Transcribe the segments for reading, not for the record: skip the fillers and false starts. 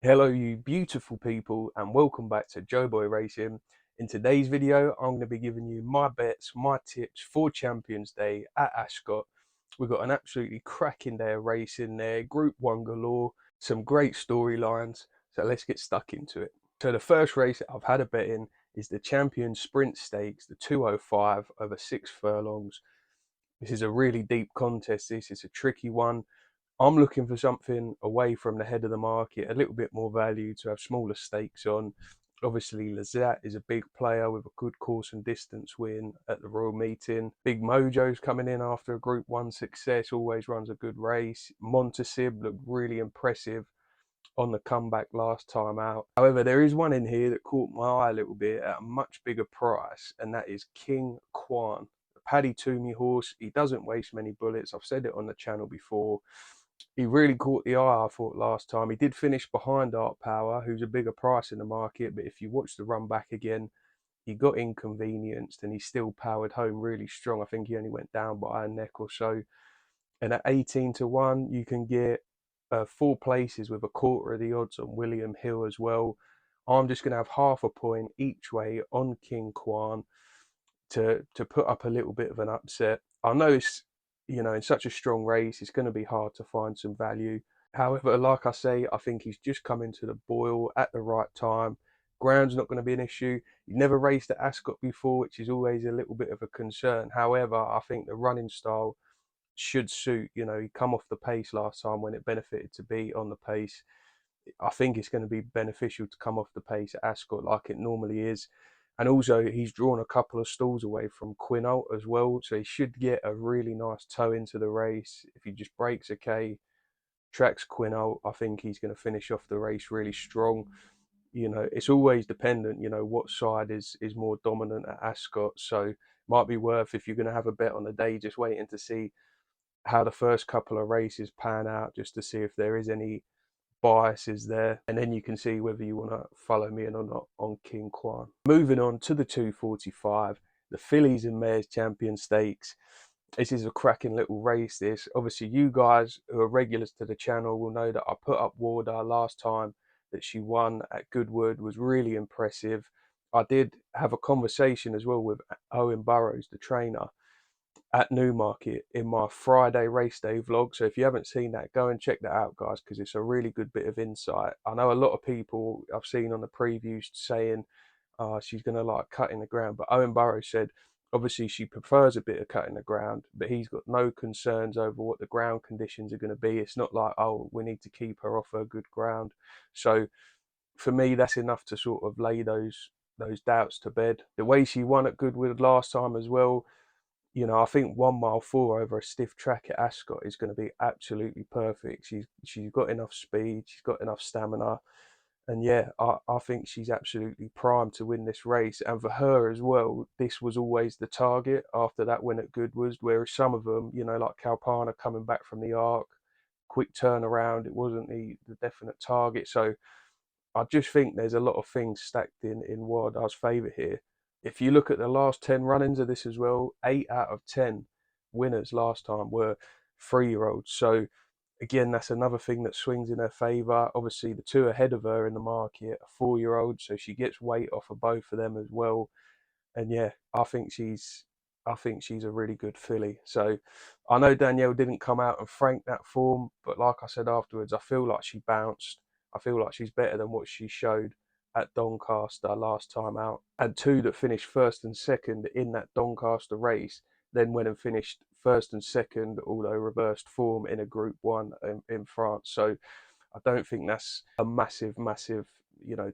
Hello you beautiful people and welcome back to Joeboy Racing. In today's video I'm going to be giving you my bets, my tips for Champions Day at Ascot. We've got an absolutely cracking day of racing there, Group 1 galore, some great storylines, so let's get stuck into it. So the first race I've had a bet in is the Champions Sprint Stakes, the 205 over 6 furlongs. This is a really deep contest, this is a tricky one. I'm looking for something away from the head of the market, a little bit more value to have smaller stakes on. Obviously, Lazat is a big player with a good course and distance win at the Royal Meeting. Big Mojo's coming in after a Group 1 success, always runs a good race. Montasib looked really impressive on the comeback last time out. However, there is one in here that caught my eye a little bit at a much bigger price, and that is King Cuan. Paddy Toomey horse. He doesn't waste many bullets. I've said it on the channel before. He really caught the eye, I thought, last time. He did finish behind Art Power, who's a bigger price in the market, but if you watch the run back again, he got inconvenienced and he still powered home really strong. I think he only went down by a neck or so. And at 18 to 1, you can get 4 places with a quarter of the odds on William Hill as well. I'm just going to have half a point each way on King Kwan to put up a little bit of an upset. I know it's, in such a strong race, it's going to be hard to find some value. However, like I say, I think he's just come into the boil at the right time. Ground's not going to be an issue. He's never raced at Ascot before, which is always a little bit of a concern. However, I think the running style should suit. He come off the pace last time when it benefited to be on the pace. I think it's going to be beneficial to come off the pace at Ascot like it normally is. And also, he's drawn a couple of stalls away from Quinault as well, so he should get a really nice toe into the race. If he just breaks okay, tracks Quinault, I think he's going to finish off the race really strong. It's always dependent, what side is more dominant at Ascot. So might be worth, if you're going to have a bet on the day, just waiting to see how the first couple of races pan out, just to see if there is any biases there, and then you can see whether you want to follow me in or not on King Kwan. Moving on to the 245, the Fillies and Mares Champion Stakes. This is a cracking little race, this. Obviously, you guys who are regulars to the channel will know that I put up Waardah last time, that she won at Goodwood, was really impressive. I did have a conversation as well with Owen Burrows, the trainer, at Newmarket in my Friday race day vlog. So if you haven't seen that, go and check that out, guys, because it's a really good bit of insight. I know a lot of people I've seen on the previews saying she's going to like cutting the ground, but Owen Burrows said obviously she prefers a bit of cutting the ground, but he's got no concerns over what the ground conditions are going to be. It's not like, oh, we need to keep her off her good ground. So for me, that's enough to sort of lay those doubts to bed. The way she won at Goodwood last time as well, I think 1 mile 4 over a stiff track at Ascot is going to be absolutely perfect. She's got enough speed, she's got enough stamina, and yeah, I think she's absolutely primed to win this race. And for her as well, this was always the target after that win at Goodwood. Whereas some of them, like Kalpana coming back from the arc, quick turnaround, it wasn't the definite target. So I just think there's a lot of things stacked in Wardah's favour here. If you look at the last 10 run-ins of this as well, 8 out of 10 winners last time were 3-year-olds. So again, that's another thing that swings in her favour. Obviously, the two ahead of her in the market are 4-year-olds, so she gets weight off of both of them as well. And yeah, I think she's a really good filly. So I know Danielle didn't come out and frank that form, but like I said afterwards, I feel like she bounced. I feel like she's better than what she showed at Doncaster last time out. And two that finished first and second in that Doncaster race, then went and finished first and second, although reversed form in a Group 1 in France. So I don't think that's a massive,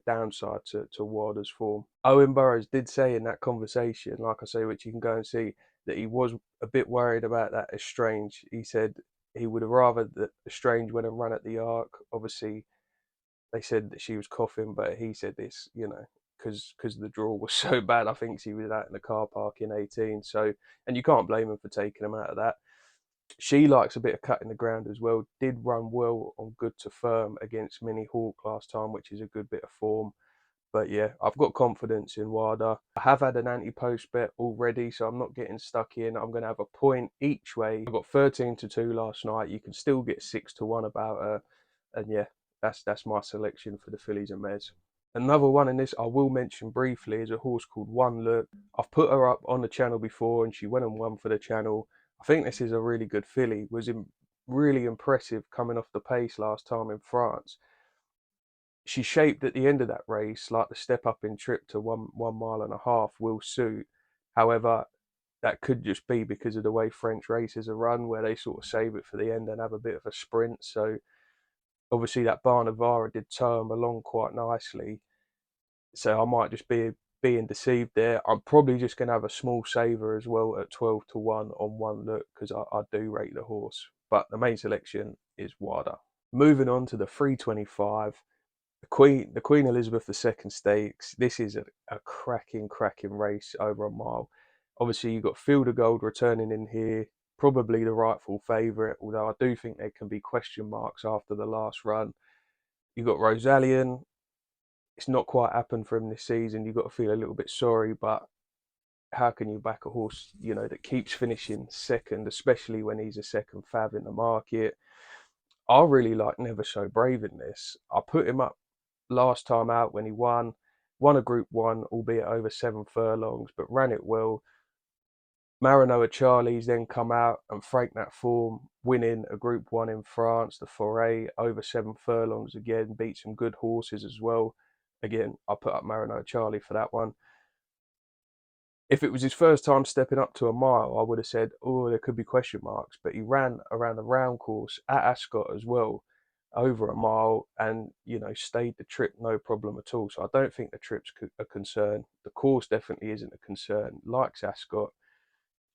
downside to Wardah's form. Owen Burrows did say in that conversation, like I say, which you can go and see, that he was a bit worried about that Estrange. He said he would have rather that Estrange went and run at the Arc. Obviously, they said that she was coughing, but he said this, because the draw was so bad. I think she was out in the car park in 18. So, and you can't blame him for taking him out of that. She likes a bit of cutting the ground as well. Did run well on good to firm against Mini Hawk last time, which is a good bit of form. But yeah, I've got confidence in Waardah. I have had an anti-post bet already, so I'm not getting stuck in. I'm going to have a point each way. I got 13 to 2 last night. You can still get 6 to 1 about her. And yeah, that's my selection for the fillies and mares. Another one in this I will mention briefly is a horse called One Look. I've put her up on the channel before, and she went and won for the channel. I think this is a really good filly. Really impressive coming off the pace last time in France. She shaped at the end of that race like the step up in trip to 1.5 miles will suit. However, that could just be because of the way French races are run, where they sort of save it for the end and have a bit of a sprint. So obviously that Waardah did turn along quite nicely. So I might just be being deceived there. I'm probably just going to have a small saver as well at 12-1 on One Look, because I do rate the horse. But the main selection is Waardah. Moving on to the 325. The Queen Elizabeth II Stakes. This is a cracking race over a mile. Obviously, you've got Field of Gold returning in here, probably the rightful favourite, although I do think there can be question marks after the last run. You've got Rosalian. It's not quite happened for him this season. You've got to feel a little bit sorry, but how can you back a horse, that keeps finishing second, especially when he's a second fav in the market? I really like Never So Brave in this. I put him up last time out when he won a Group 1, albeit over 7 furlongs, but ran it well. Marinoa Charlie's then come out and franked that form, winning a Group 1 in France, the Foray, over 7 furlongs again, beat some good horses as well. Again, I put up Marinoa Charlie for that one. If it was his first time stepping up to a mile, I would have said, oh, there could be question marks, but he ran around the round course at Ascot as well, over a mile, and stayed the trip no problem at all. So I don't think the trip's a concern. The course definitely isn't a concern. Likes Ascot,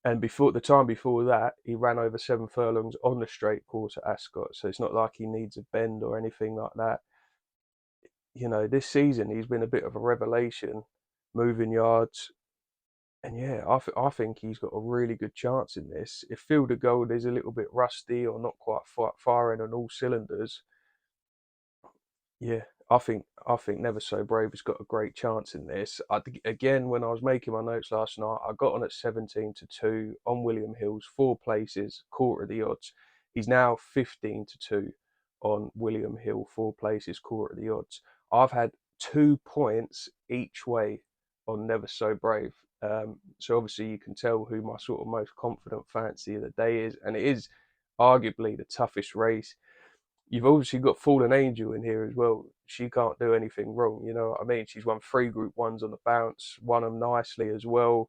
and the time before that, he ran over 7 furlongs on the straight course at Ascot. So it's not like he needs a bend or anything like that. This season he's been a bit of a revelation, moving yards. And yeah, I think he's got a really good chance in this. If Field of Gold is a little bit rusty or not quite firing on all cylinders, yeah, I think Never So Brave has got a great chance in this. Again, when I was making my notes last night, I got on at 17-2 on William Hill's 4 places, quarter of the odds. He's now 15-2 on William Hill, 4 places, quarter of the odds. I've had 2 points each way on Never So Brave. So obviously you can tell who my sort of most confident fancy of the day is, and it is arguably the toughest race. You've obviously got Fallen Angel in here as well. She can't do anything wrong, you know what I mean? She's won 3 Group 1s on the bounce, won them nicely as well.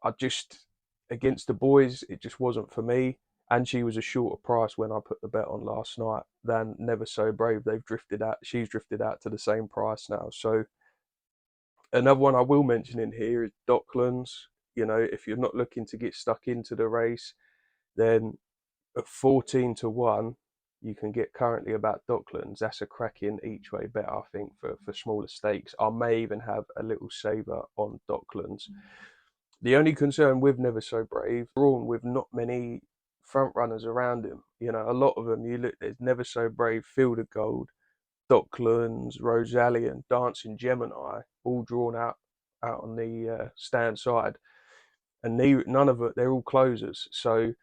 Against the boys, it just wasn't for me. And she was a shorter price when I put the bet on last night than Never So Brave. She's drifted out to the same price now. So another one I will mention in here is Docklands. If you're not looking to get stuck into the race, then at 14-1, you can get currently about Docklands. That's a cracking each way bet, I think, for smaller stakes. I may even have a little saver on Docklands. The only concern with Never So Brave, drawn with not many front runners around him. A lot of them, you look, there's Never So Brave, Field of Gold, Docklands, Rosalian, Dancing Gemini, all drawn out on the stand side, and none of it. They're all closers. So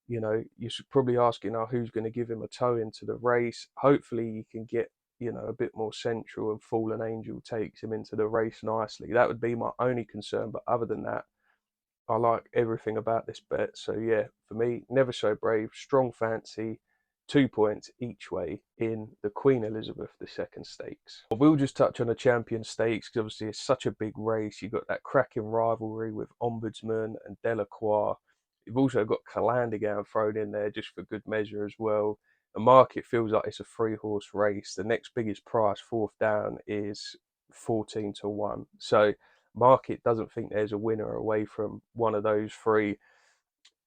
you're probably asking now who's going to give him a toe into the race. Hopefully, you can get a bit more central, and Fallen Angel takes him into the race nicely. That would be my only concern. But other than that, I like everything about this bet. So yeah, for me, Never So Brave, strong fancy. 2 points each way in the Queen Elizabeth II Stakes. I will just touch on the Champion Stakes because obviously it's such a big race. You've got that cracking rivalry with Ombudsman and Delacroix. You've also got Calandigan thrown in there just for good measure as well. The market feels like it's a 3-horse race. The next biggest price, 4th down, is 14-1. So market doesn't think there's a winner away from one of those 3.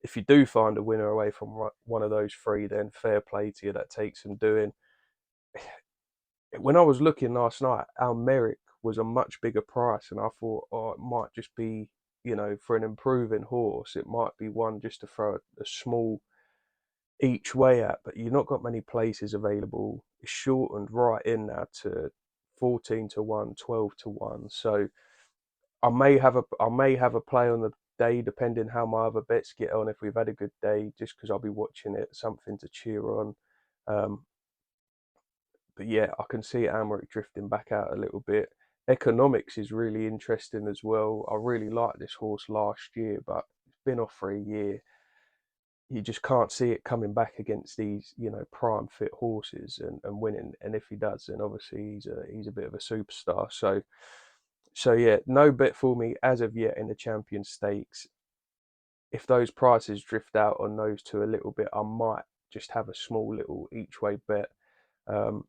If you do find a winner away from one of those 3, then fair play to you. That takes some doing. When I was looking last night, Almeric was a much bigger price, and I thought, oh, it might just be, for an improving horse, it might be one just to throw a small each way at. But you've not got many places available. It's shortened right in now to 14-1, 12-1. So I may have a play on the day, depending how my other bets get on. If we've had a good day, just because I'll be watching it, something to cheer on. But yeah, I can see Amric drifting back out a little bit. Economics is really interesting as well. I really liked this horse last year, but it's been off for a year. You just can't see it coming back against these, prime fit horses and winning. And if he does, then obviously he's a bit of a superstar. So yeah, no bet for me as of yet in the Champion Stakes. If those prices drift out on those two a little bit, I might just have a small little each way bet. Um,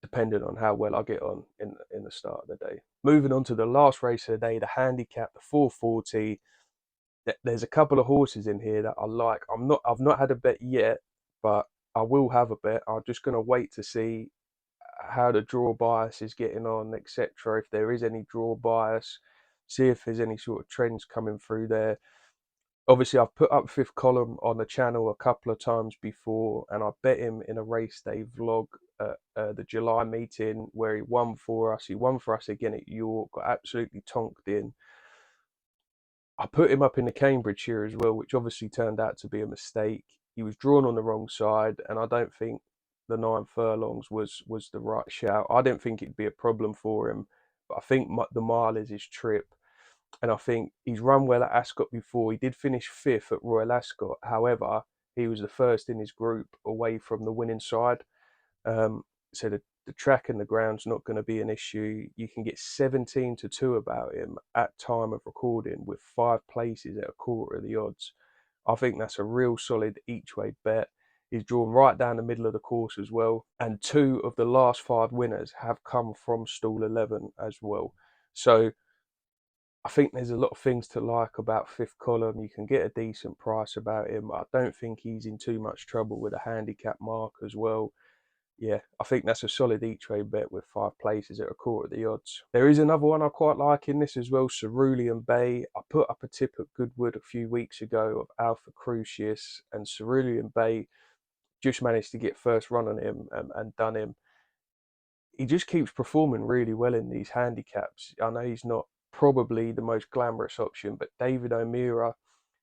Depending on how well I get on in the start of the day. Moving on to the last race of the day, the handicap, the 440. There's a couple of horses in here that I like. I've not had a bet yet, but I will have a bet. I'm just going to wait to see how the draw bias is getting on, etc. If there is any draw bias, see if there's any sort of trends coming through there. Obviously, I've put up Fifth Column on the channel a couple of times before, and I bet him in a race day vlog at the July meeting where he won for us. He won for us again at York, got absolutely tonked in. I put him up in the Cambridgeshire as well, which obviously turned out to be a mistake. He was drawn on the wrong side, and I don't think the 9 furlongs was the right shout. I didn't think it'd be a problem for him, but I think the mile is his trip. And I think he's run well at Ascot before. He did finish 5th at Royal Ascot. However, he was the first in his group away from the winning side. So the track and the ground's not going to be an issue. You can get 17 to 2 about him at time of recording with 5 places at a quarter of the odds. I think that's a real solid each way bet. He's drawn right down the middle of the course as well. And 2 of the last 5 winners have come from stall 11 as well. So I think there's a lot of things to like about Fifth Column. You can get a decent price about him. I don't think he's in too much trouble with a handicap mark as well. Yeah, I think that's a solid each way bet with 5 places at a quarter of the odds. There is another one I quite like in this as well, Cerulean Bay. I put up a tip at Goodwood a few weeks ago of Alpha Crucius, and Cerulean Bay just managed to get first run on him and done him. He just keeps performing really well in these handicaps. I know he's not probably the most glamorous option, but David O'Meara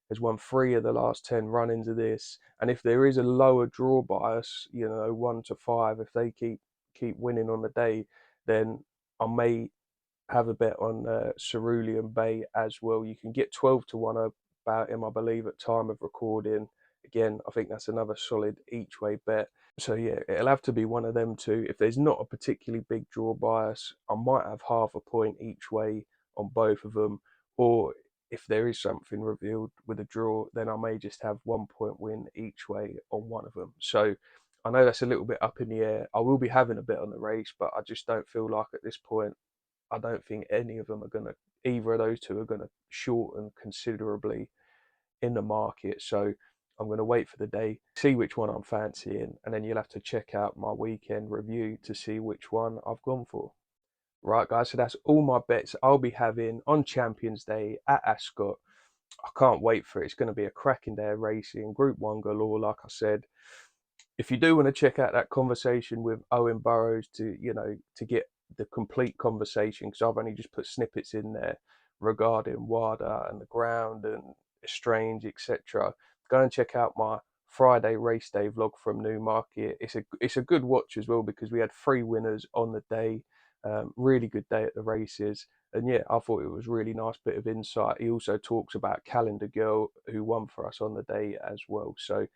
has won 3 of the last 10 run-ins of this. And if there is a lower draw bias, 1 to 5, if they keep winning on the day, then I may have a bet on Cerulean Bay as well. You can get 12 to 1 about him, I believe, at time of recording. Again, I think that's another solid each way bet. So yeah, it'll have to be one of them two. If there's not a particularly big draw bias, I might have half a point each way on both of them. Or if there is something revealed with a draw, then I may just have 1 point win each way on one of them. So I know that's a little bit up in the air. I will be having a bet on the race, but I just don't feel like at this point, I don't think any of them are going to, either of those two are going to shorten considerably in the market. So I'm going to wait for the day, see which one I'm fancying, and then you'll have to check out my weekend review to see which one I've gone for. Right, guys, so that's all my bets I'll be having on Champions Day at Ascot. I can't wait for it. It's going to be a cracking day of racing. Group 1 galore, like I said. If you do want to check out that conversation with Owen Burrows to get the complete conversation, because I've only just put snippets in there regarding Waardah and the ground and Estrange, etc. Go and check out my Friday race day vlog from Newmarket. It's a good watch as well because we had 3 winners on the day. Really good day at the races. And yeah, I thought it was a really nice bit of insight. He also talks about Calendar Girl, who won for us on the day as well. So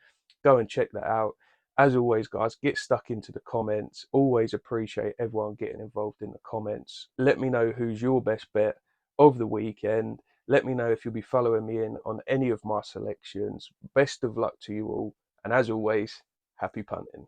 go and check that out. As always, guys, get stuck into the comments. Always appreciate everyone getting involved in the comments. Let me know who's your best bet of the weekend. Let me know if you'll be following me in on any of my selections. Best of luck to you all. And as always, happy punting.